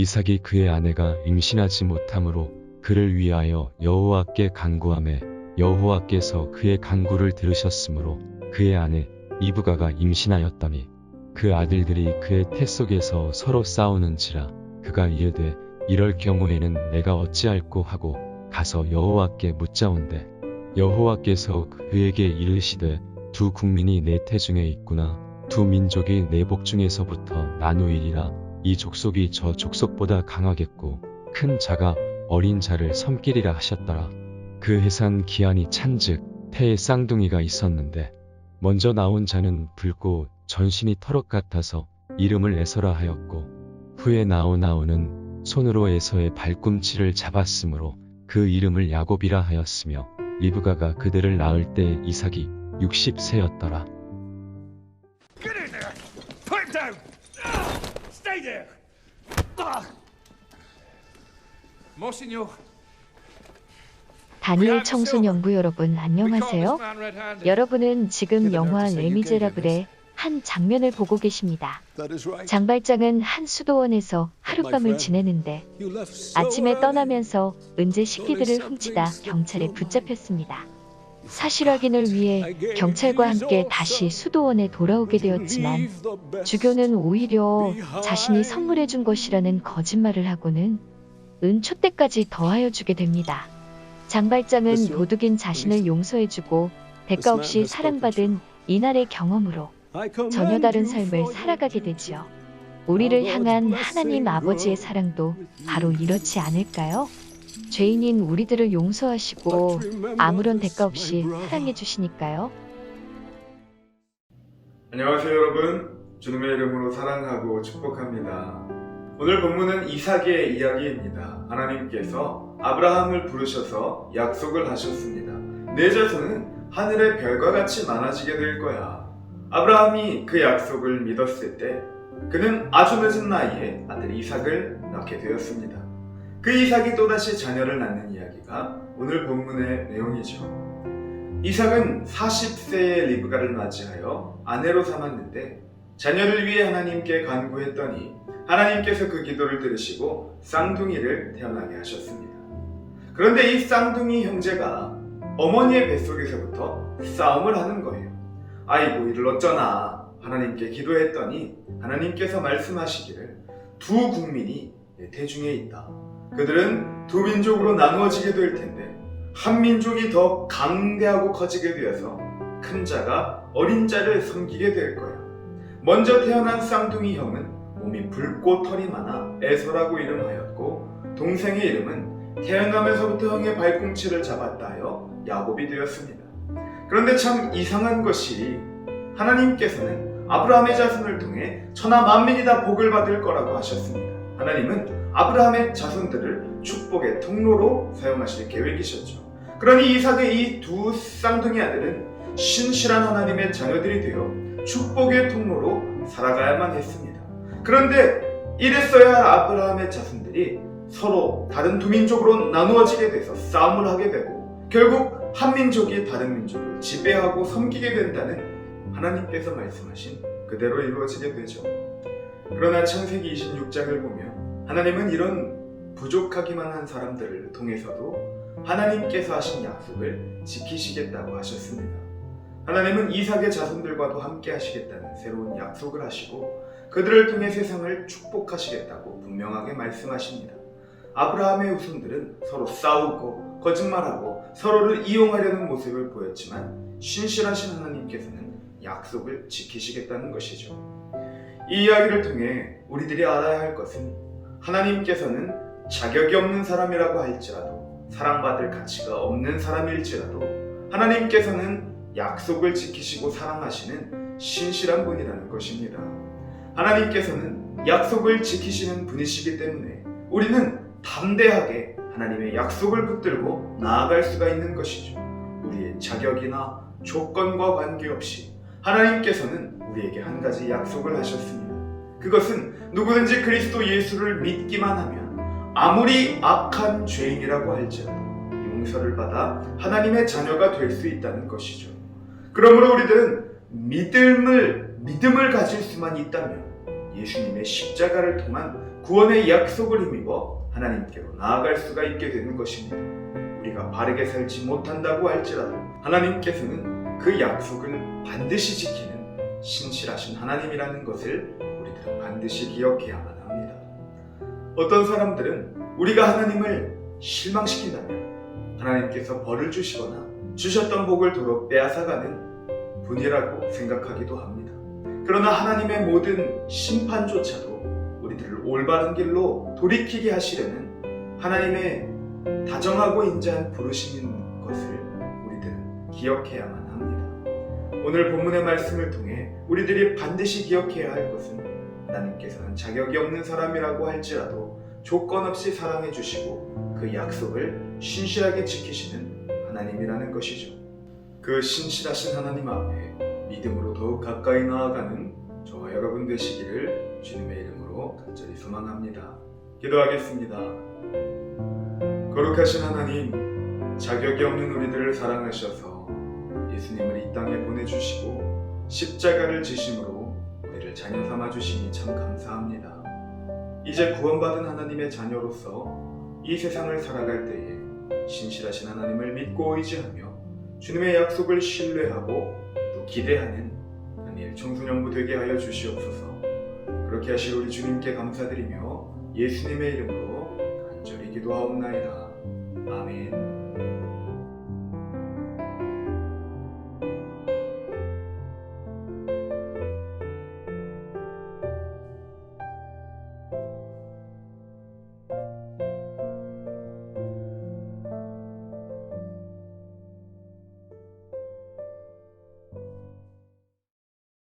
이삭이 그의 아내가 임신하지 못함으로 그를 위하여 여호와께 간구하매 여호와께서 그의 간구를 들으셨으므로 그의 아내 이브가가 임신하였더니 그 아들들이 그의 태 속에서 서로 싸우는지라 그가 이르되 이럴 경우에는 내가 어찌할꼬 하고 가서 여호와께 묻자온대 여호와께서 그에게 이르시되 두 국민이 내 태중에 있구나 두 민족이 내 복중에서부터 나누이리라 이 족속이 저 족속보다 강하겠고 큰 자가 어린 자를 섬기리라 하셨더라. 그 해산 기한이 찬즉 태에 쌍둥이가 있었는데 먼저 나온 자는 붉고 전신이 털옷 같아서 이름을 에서라 하였고 후에 나온 아우는 손으로 에서의 발꿈치를 잡았으므로 그 이름을 야곱이라 하였으며 리브가가 그들을 낳을 때 이삭이 60세였더라. Get in there! Put him down! Stay there! Monsignor, 다니엘 청소년부 여러분 안녕하세요. 여러분은 지금 영화 레미제라블의 한 장면을 보고 계십니다. 장발장은 한 수도원에서 하룻밤을 지내는데 아침에 떠나면서 은재 식기들을 훔치다 경찰에 붙잡혔습니다. 사실 확인을 위해 경찰과 함께 다시 수도원에 돌아오게 되었지만 주교는 오히려 자신이 선물해준 것이라는 거짓말을 하고는 은 촛대까지 더하여 주게 됩니다. 장발장은 도둑인 자신을 용서해주고 대가 없이 사랑받은 이날의 경험으로 전혀 다른 삶을 살아가게 되지요. 우리를 향한 하나님 아버지의 사랑도 바로 이렇지 않을까요? 죄인인 우리들을 용서하시고 아무런 대가 없이 사랑해 주시니까요. 안녕하세요 여러분. 주님의 이름으로 사랑하고 축복합니다. 오늘 본문은 이삭의 이야기입니다. 하나님께서 아브라함을 부르셔서 약속을 하셨습니다. 내 자손은 하늘의 별과 같이 많아지게 될 거야. 아브라함이 그 약속을 믿었을 때 그는 아주 늦은 나이에 아들 이삭을 낳게 되었습니다. 그 이삭이 또다시 자녀를 낳는 이야기가 오늘 본문의 내용이죠. 이삭은 40세의 리브가를 맞이하여 아내로 삼았는데 자녀를 위해 하나님께 간구했더니 하나님께서 그 기도를 들으시고 쌍둥이를 태어나게 하셨습니다. 그런데 이 쌍둥이 형제가 어머니의 뱃속에서부터 싸움을 하는 거예요. 아이고 이를 어쩌나 하나님께 기도했더니 하나님께서 말씀하시기를 두 국민이 내 태중에 있다. 그들은 두 민족으로 나누어지게 될 텐데 한 민족이 더 강대하고 커지게 되어서 큰 자가 어린 자를 섬기게 될 거야. 먼저 태어난 쌍둥이 형은 몸이 붉고 털이 많아 에서라고 이름하였고 동생의 이름은 태어나면서부터 형의 발꿈치를 잡았다 하여 야곱이 되었습니다. 그런데 참 이상한 것이 하나님께서는 아브라함의 자손을 통해 천하 만민이 다 복을 받을 거라고 하셨습니다. 하나님은 아브라함의 자손들을 축복의 통로로 사용하실 계획이셨죠. 그러니 이삭의 이 두 쌍둥이 아들은 신실한 하나님의 자녀들이 되어 축복의 통로로 살아가야만 했습니다. 그런데 이랬어야 아브라함의 자손들이 서로 다른 두 민족으로 나누어지게 돼서 싸움을 하게 되고 결국 한 민족이 다른 민족을 지배하고 섬기게 된다는 하나님께서 말씀하신 그대로 이루어지게 되죠. 그러나 창세기 26장을 보면 하나님은 이런 부족하기만 한 사람들을 통해서도 하나님께서 하신 약속을 지키시겠다고 하셨습니다. 하나님은 이삭의 자손들과도 함께 하시겠다는 새로운 약속을 하시고 그들을 통해 세상을 축복하시겠다고 분명하게 말씀하십니다. 아브라함의 후손들은 서로 싸우고 거짓말하고 서로를 이용하려는 모습을 보였지만 신실하신 하나님께서는 약속을 지키시겠다는 것이죠. 이 이야기를 통해 우리들이 알아야 할 것은 하나님께서는 자격이 없는 사람이라고 할지라도 사랑받을 가치가 없는 사람일지라도 하나님께서는 약속을 지키시고 사랑하시는 신실한 분이라는 것입니다. 하나님께서는 약속을 지키시는 분이시기 때문에 우리는 담대하게 하나님의 약속을 붙들고 나아갈 수가 있는 것이죠. 우리의 자격이나 조건과 관계없이 하나님께서는 우리에게 한 가지 약속을 하셨습니다. 그것은 누구든지 그리스도 예수를 믿기만 하면 아무리 악한 죄인이라고 할지라도 용서를 받아 하나님의 자녀가 될 수 있다는 것이죠. 그러므로 우리들은 믿음을 가질 수만 있다면 예수님의 십자가를 통한 구원의 약속을 힘입어 하나님께로 나아갈 수가 있게 되는 것입니다. 우리가 바르게 살지 못한다고 할지라도 하나님께서는 그 약속을 반드시 지키는 신실하신 하나님이라는 것을 우리들은 반드시 기억해야만 합니다. 어떤 사람들은 우리가 하나님을 실망시킨다면 하나님께서 벌을 주시거나 주셨던 복을 도로 빼앗아가는 분이라고 생각하기도 합니다. 그러나 하나님의 모든 심판조차도 우리들을 올바른 길로 돌이키게 하시려는 하나님의 다정하고 인자한 부르심인 것을 우리들은 기억해야만 합니다. 오늘 본문의 말씀을 통해 우리들이 반드시 기억해야 할 것은 하나님께서는 자격이 없는 사람이라고 할지라도 조건 없이 사랑해 주시고 그 약속을 신실하게 지키시는 하나님이라는 것이죠. 그 신실하신 하나님 앞에 믿음으로 더욱 가까이 나아가는 저와 여러분 되시기를 주님의 이름으로 간절히 소망합니다. 기도하겠습니다. 거룩하신 하나님, 자격이 없는 우리들을 사랑하셔서 예수님을 이 땅에 보내주시고 십자가를 지심으로 우리를 자녀 삼아주시니 참 감사합니다. 이제 구원받은 하나님의 자녀로서 이 세상을 살아갈 때에 신실하신 하나님을 믿고 의지하며 주님의 약속을 신뢰하고 또 기대하는 다니엘 청소년부 되게 하여 주시옵소서. 그렇게 하실 우리 주님께 감사드리며 예수님의 이름으로 간절히 기도하옵나이다. 아멘.